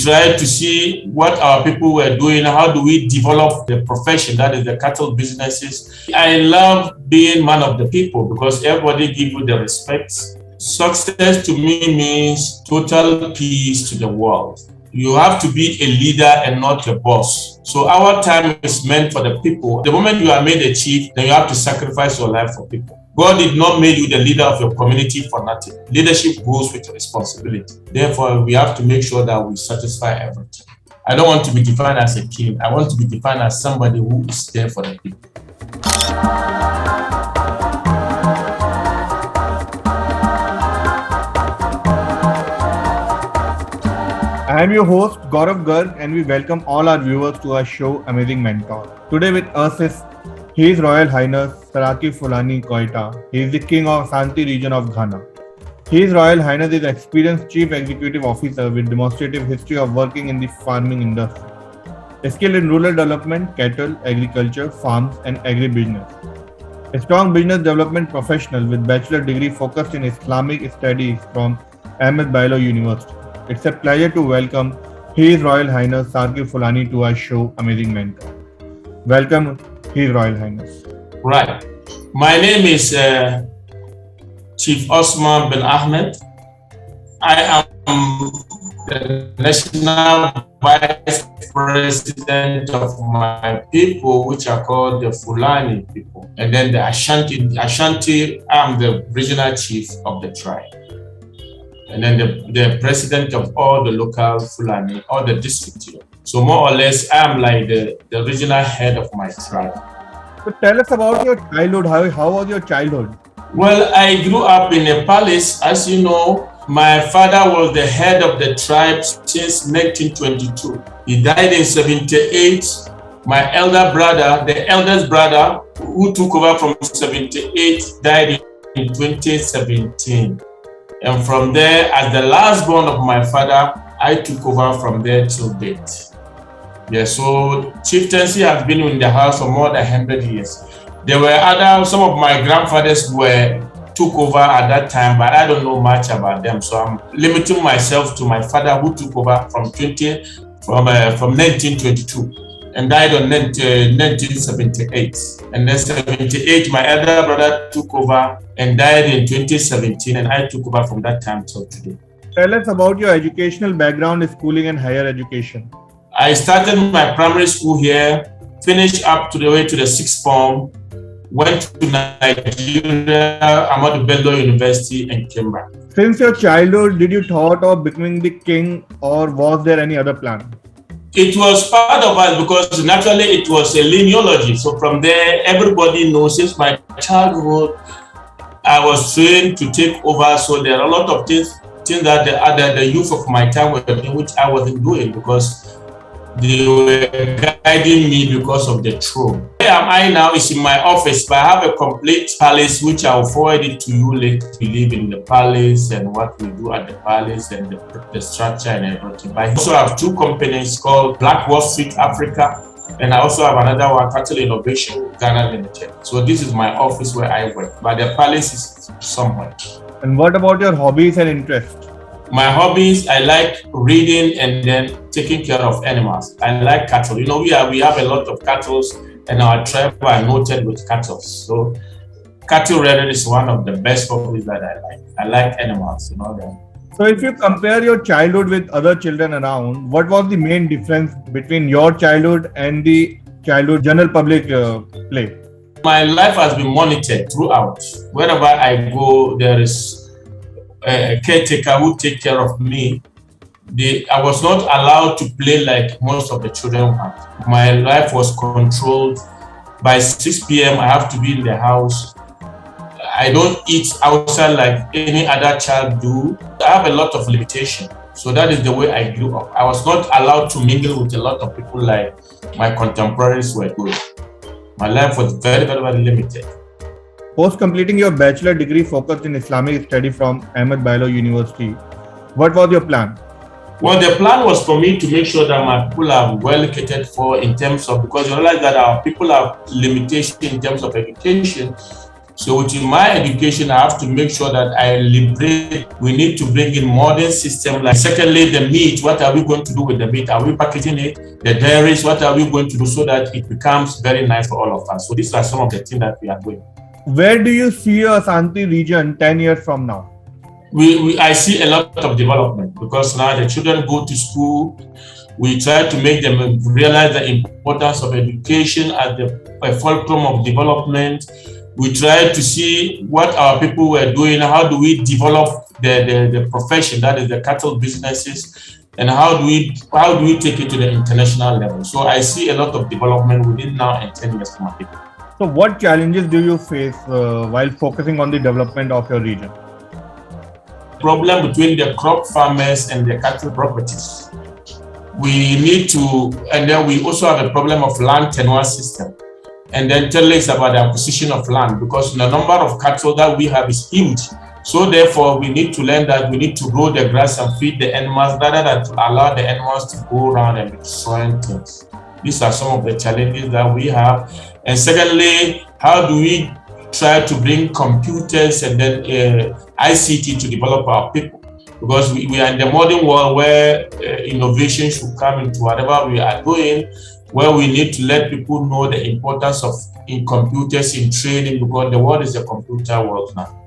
tried to see what our people were doing. How do we develop the profession, that is the cattle businesses. I love being man of the people because everybody give you the respect. Success to me means total peace to the world. You have to be a leader and not a boss. So our time is meant for the people. The moment you are made a chief, then you have to sacrifice your life for people. God did not make you the leader of your community for nothing. Leadership goes with responsibility. Therefore, we have to make sure that we satisfy everything. I don't want to be defined as a king. I want to be defined as somebody who is there for the people. I am your host Gaurav Garg and we welcome all our viewers to our show Amazing Mentor. Today with us is His Royal Highness Saraki Fulani Koita. He is the King of Ashanti region of Ghana. His Royal Highness is an experienced Chief Executive Officer with demonstrative history of working in the farming industry. Skilled in rural development, cattle, agriculture, farms and agribusiness. A strong business development professional with bachelor degree focused in Islamic studies from Ahmed Bailo University. It's a pleasure to welcome His Royal Highness Saraki Fulani to our show Amazing Mentor. Welcome, His Royal Highness. Right. My name is Chief Osman bin Ahmed. I am the National Vice President of my people, which are called the Fulani people. And then the Ashanti, I'm the regional chief of the tribe. And then the president of all the local Fulani, all the districts. So more or less, I'm like the regional head of my tribe. So tell us about your childhood. How was your childhood? Well, I grew up in a palace. As you know, my father was the head of the tribe since 1922. He died in 78. My elder brother, the eldest brother, who took over from 78, died in 2017. And from there, as the last born of my father, I took over from there till date. Yeah, so chieftaincy has been in the house for more than 100 years. There were some of my grandfathers took over at that time, but I don't know much about them. So I'm limiting myself to my father who took over from 1922 and died on 1978. And then 78, my elder brother took over and died in 2017, and I took over from that time till today. Tell us about your educational background, schooling and higher education. I started my primary school here, finished up to the way to the sixth form, went to Nigeria, Ahmadu Bello University, and came back. Since your childhood, did you thought of becoming the king, or was there any other plan? It was part of us because naturally it was a linealogy. So from there, everybody knows since my childhood, I was trained to take over. So there are a lot of things that the youth of my time were doing, which I wasn't doing because they were guiding me because of the throne. Where am I now is in my office, but I have a complete palace which I will forward it to you later. We live in the palace and what we do at the palace and the structure and everything. But I also have two companies called Black Wall Street Africa, and I also have another one, Cattle Innovation Ghana Limited. So this is my office where I work, but the palace is somewhere. And what about your hobbies and interests? My hobbies, I like reading and then taking care of animals. I like cattle. You know, we have a lot of cattle and our tribe are noted with cattle. So cattle rearing is one of the best hobbies that I like. I like animals, you know that. So if you compare your childhood with other children around, what was the main difference between your childhood and the childhood general public play? My life has been monitored throughout. Wherever I go, there is a caretaker who take care of me. I was not allowed to play like most of the children had. My life was controlled. By 6 p.m. I have to be in the house. I don't eat outside like any other child do. I have a lot of limitation. So that is the way I grew up. I was not allowed to mingle with a lot of people like my contemporaries were doing. My life was very, very, very limited. Post completing your bachelor degree focused in Islamic study from Ahmed Bailo University, what was your plan? Well, the plan was for me to make sure that my people are well catered for in terms of, because you realize that our people have limitation in terms of education. So with my education, I have to make sure that I liberate. We need to bring in modern system. Like secondly, the meat, what are we going to do with the meat? Are we packaging it? The dairies, what are we going to do so that it becomes very nice for all of us? So these are some of the things that we are doing. Where do you see your Ashanti region 10 years from now? I see a lot of development because now the children go to school. We try to make them realize the importance of education as the fulcrum of development. We try to see what our people were doing. How do we develop the profession, that is the cattle businesses, and how do we take it to the international level? So I see a lot of development within now and 10 years for my people. So what challenges do you face while focusing on the development of your region? Problem between the crop farmers and the cattle properties. We need to, and then we also have a problem of land tenure system. And then tell us about the acquisition of land, because the number of cattle that we have is huge. So therefore, we need to learn that we need to grow the grass and feed the animals rather than to allow the animals to go around and be destroying things. These are some of the challenges that we have. And secondly, how do we try to bring computers and then ICT to develop our people? Because we are in the modern world where innovation should come into whatever we are doing, where we need to let people know the importance of in computers, in training, because the world is a computer world now.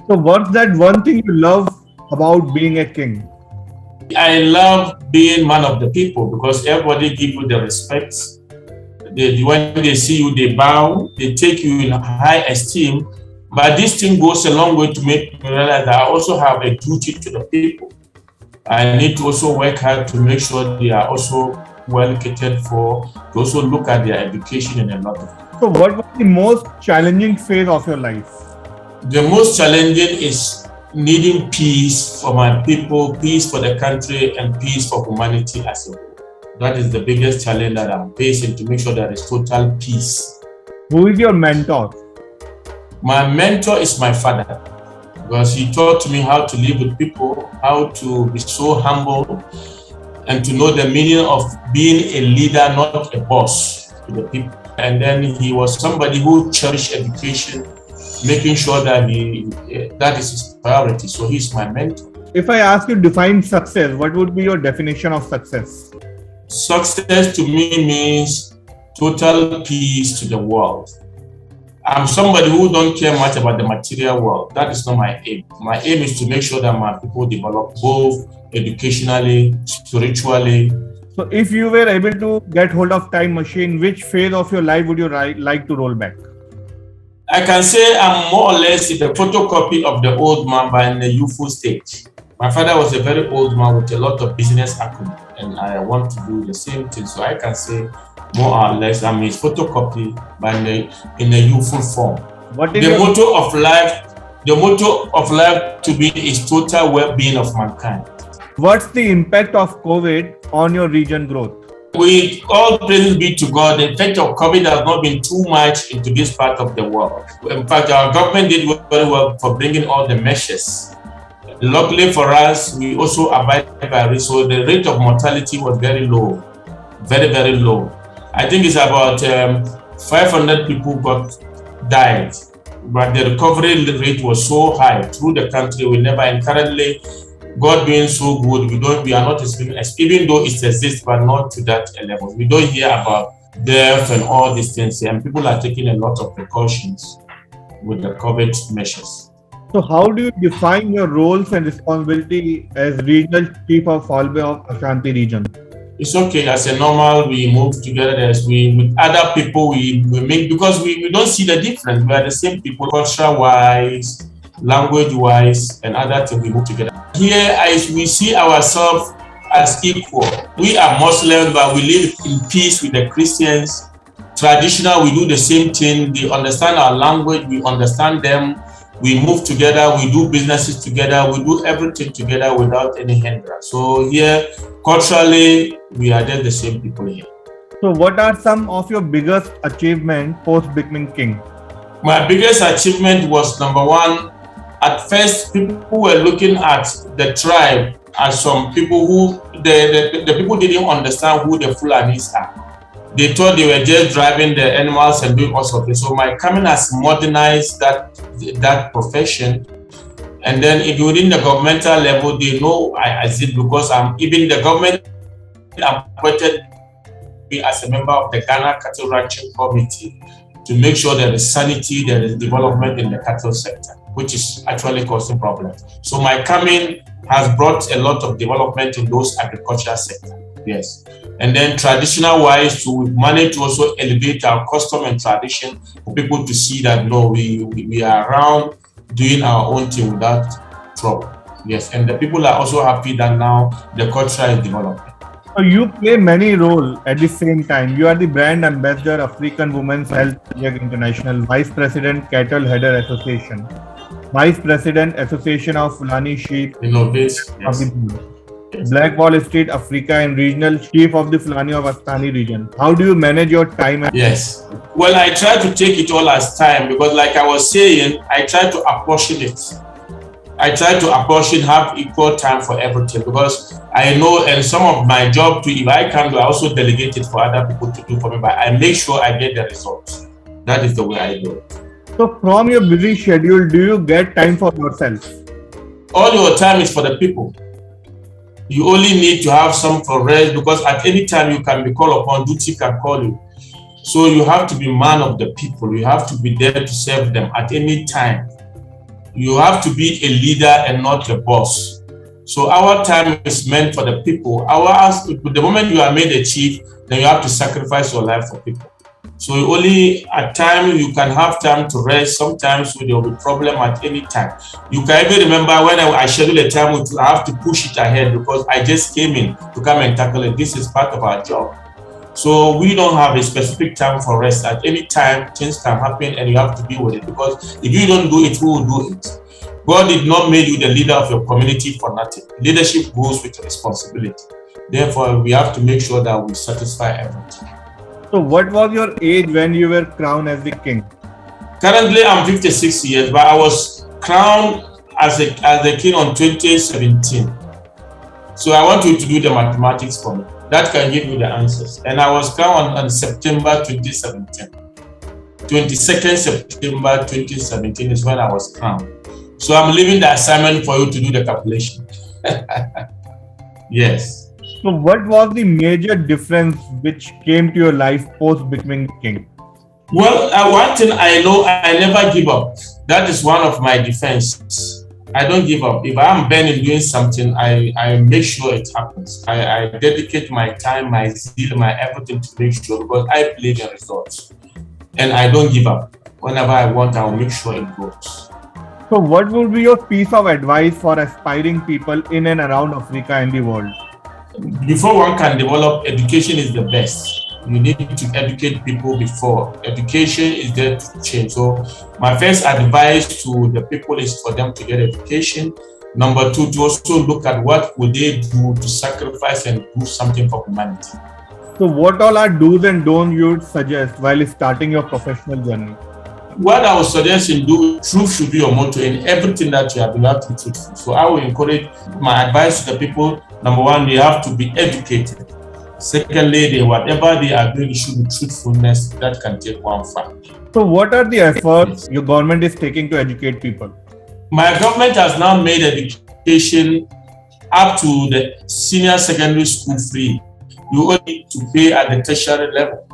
So what's that one thing you love about being a king? I love being man of the people because everybody gives you the respect. When they see you, they bow, they take you in high esteem. But this thing goes a long way to make me realize that I also have a duty to the people. I need to also work hard to make sure they are also well catered for, to also look at their education and a lot of things. So what was the most challenging phase of your life? The most challenging is needing peace for my people, peace for the country, and peace for humanity as a whole. That is the biggest challenge that I'm facing, to make sure there is total peace. Who is your mentor? My mentor is my father, because he taught me how to live with people, how to be so humble, and to know the meaning of being a leader, not a boss to the people. And then he was somebody who cherished education, making sure that that is his priority. So he's my mentor. If I ask you to define success, what would be your definition of success? Success to me means total peace to the world. I'm somebody who don't care much about the material world. That is not my aim. My aim is to make sure that my people develop both educationally, spiritually. So if you were able to get hold of time machine, which phase of your life would you like to roll back? I can say I'm more or less the photocopy of the old man, but in the youthful stage. My father was a very old man with a lot of business acumen, and I want to do the same thing. So I can say more or less I'm his photocopy, but in a youthful form. The motto of life to me is total well-being of mankind. What's the impact of COVID on your region growth? With all praises be to God, the effect of COVID has not been too much into this part of the world. In fact, our government did very well for bringing all the measures. Luckily for us, we also abide by it. So the rate of mortality was very low, very, very low. I think it's about 500 people died, but the recovery rate was so high through the country. We never, and currently, God being so good, we are not experiencing, even though it exists, but not to that level. We don't hear about death and all these things, and people are taking a lot of precautions with the COVID measures. So how do you define your roles and responsibility as regional chief of Falbe of Ashanti region? It's okay. As a normal, we move together as with other people. We make, because we don't see the difference. We are the same people, culture-wise, language-wise, and other things. We move together. Here, we see ourselves as equal. We are Muslims, but we live in peace with the Christians. Traditional, we do the same thing. They understand our language. We understand them. We move together, we do businesses together, we do everything together without any hindrance. So here, culturally, we are just the same people here. So what are some of your biggest achievements post becoming king? My biggest achievement was, number one, at first, people were looking at the tribe as some people who, the people didn't understand who the Fulanis are. they thought they were just driving the animals and doing all sorts of things. So my coming has modernized that profession. And then if within the governmental level, they know I did because even the government appointed me as a member of the Ghana Cattle Ranching Committee to make sure there is sanity, there is development in the cattle sector, which is actually causing problems. So my coming has brought a lot of development in those agricultural sector. Yes. And then traditional wise, we managed to also elevate our custom and tradition for people to see that no, we are around doing our own thing without trouble. Yes. And the people are also happy that now the culture is developing. So you play many roles at the same time. You are the brand ambassador of African Women's Health Project International, Vice President Cattle Header Association, Vice President Association of Fulani Sheep of the Black Wall Street Africa and Regional Chief of the Fulani of Astani region. How do you manage your time? Yes. Well, I try to take it all as time because like I was saying, I try to apportion it. I try to have equal time for everything because I know and some of my job too, if I can do, I also delegate it for other people to do for me, but I make sure I get the results. That is the way I do it. So from your busy schedule, do you get time for yourself? All your time is for the people. You only need to have some for rest because at any time you can be called upon, duty can call you. So you have to be man of the people. You have to be there to serve them at any time. You have to be a leader and not a boss. So our time is meant for the people. The moment you are made a chief, then you have to sacrifice your life for people. So only at times you can have time to rest. Sometimes there will be problem at any time. You can even remember when I schedule a time with you, I have to push it ahead because I just came in to come and tackle it. This is part of our job. So we don't have a specific time for rest. At any time, things can happen and you have to deal with it because if you don't do it, who will do it? God did not make you the leader of your community for nothing. Leadership goes with responsibility. Therefore, we have to make sure that we satisfy everything. So what was your age when you were crowned as the king? Currently, I'm 56 years, but I was crowned as the king on 2017. So I want you to do the mathematics for me. That can give you the answers. And I was crowned on September 2017. 22nd September 2017 is when I was crowned. So I'm leaving the assignment for you to do the calculation. Yes. So what was the major difference which came to your life post becoming king? Well, one thing I know, I never give up. That is one of my defenses. I don't give up. If I'm bent in doing something, I make sure it happens. I dedicate my time, my zeal, my everything to make sure because I believe in results. And I don't give up. Whenever I want, I will make sure it goes. So what would be your piece of advice for aspiring people in and around Africa and the world? Before one can develop, education is the best. You need to educate people before. Education is there to change. So my first advice to the people is for them to get education. Number two, to also look at what would they do to sacrifice and do something for humanity. So what all are do's and don'ts you would suggest while starting your professional journey? What I would suggest in do, truth should be your motto in everything that you have been able to be truthful. So I will encourage my advice to the people. Number one, they have to be educated. Secondly, whatever they are doing, it should be truthfulness. That can take one fact. So what are the efforts your government is taking to educate people? My government has now made education up to the senior secondary school free. You only need to pay at the tertiary level.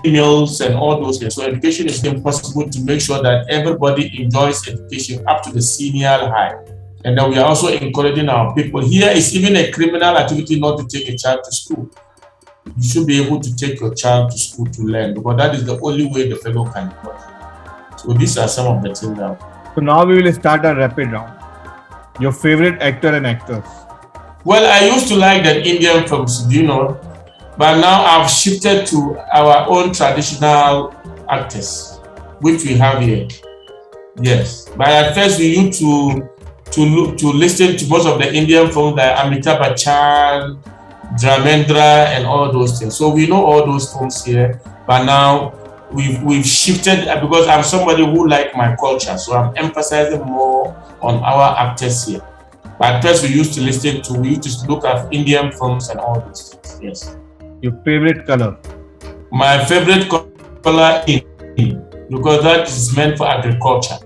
Meals and all those things. So education is impossible to make sure that everybody enjoys education up to the senior high. And then we are also encouraging our people. Here is even a criminal activity not to take a child to school. You should be able to take your child to school to learn because that is the only way the fellow can work. So these are some of the things now. So now we will start a rapid round. Your favorite actor and actors? Well, I used to like the Indian films, do you know? But now I've shifted to our own traditional actors, which we have here. Yes. But at first we used to listen to most of the Indian films like Amitabh Bachchan, Dharmendra, and all those things. So we know all those films here. But now we've shifted because I'm somebody who like my culture. So I'm emphasizing more on our actors here. But at first we used to look at Indian films and all those things. Yes. Your favorite color? My favorite color is green because that is meant for agriculture.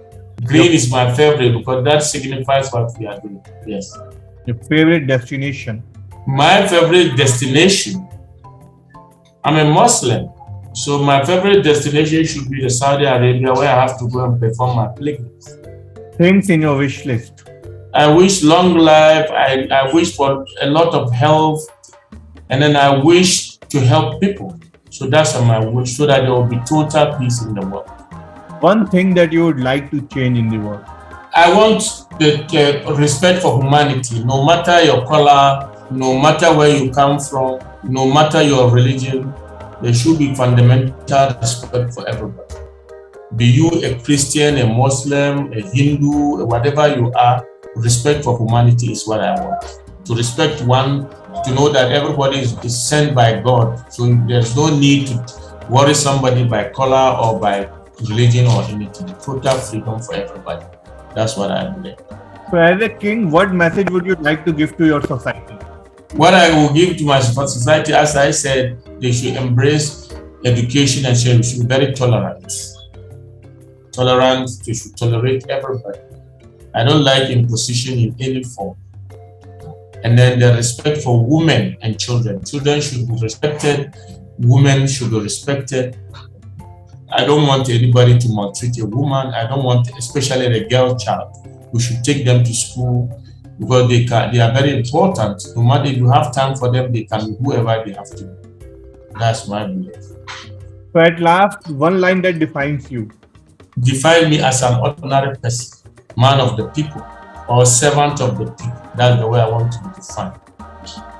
Green is my favorite because that signifies what we are doing. Yes. Your favorite destination? My favorite destination. I'm a Muslim, so my favorite destination should be the Saudi Arabia, where I have to go and perform my pilgrimage. Things in your wish list? I wish long life. I wish for a lot of health, and then I wish to help people. So that's my wish, so that there will be total peace in the world. One thing that you would like to change in the world? I want the respect for humanity, no matter your color, no matter where you come from, no matter your religion. There should be fundamental respect for everybody. Be you a Christian, a Muslim, a Hindu, whatever you are, respect for humanity is what I want. To respect one, to know that everybody is sent by God. So there's no need to worry somebody by color or by religion or anything. Total freedom for everybody. That's what I believe. So as a king, what message would you like to give to your society? What I will give to my society, as I said, they should embrace education and they should be very tolerant. They should tolerate everybody. I don't like imposition in any form. And then the respect for women and children. Children should be respected. Women should be respected. I don't want anybody to maltreat a woman. I don't want, especially the girl child. We should take them to school because they are very important. No matter if you have time for them, they can be whoever they have to be. That's my belief. So at last, one line that defines you. Define me as an ordinary person, man of the people, or servant of the people. That's the way I want to be defined.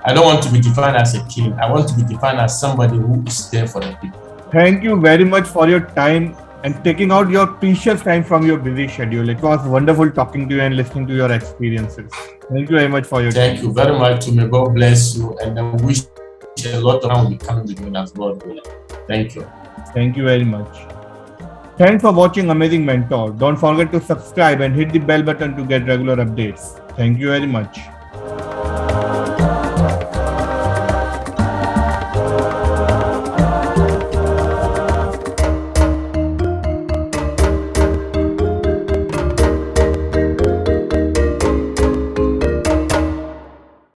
I don't want to be defined as a king. I want to be defined as somebody who is there for the people. Thank you very much for your time and taking out your precious time from your busy schedule. It was wonderful talking to you and listening to your experiences. Thank you very much for your time. Thank you very much. May God bless you, and I wish a lot of time will be coming with you as God will. Thank you. Thank you very much. Thanks for watching Amazing Mentor. Don't forget to subscribe and hit the bell button to get regular updates. Thank you very much.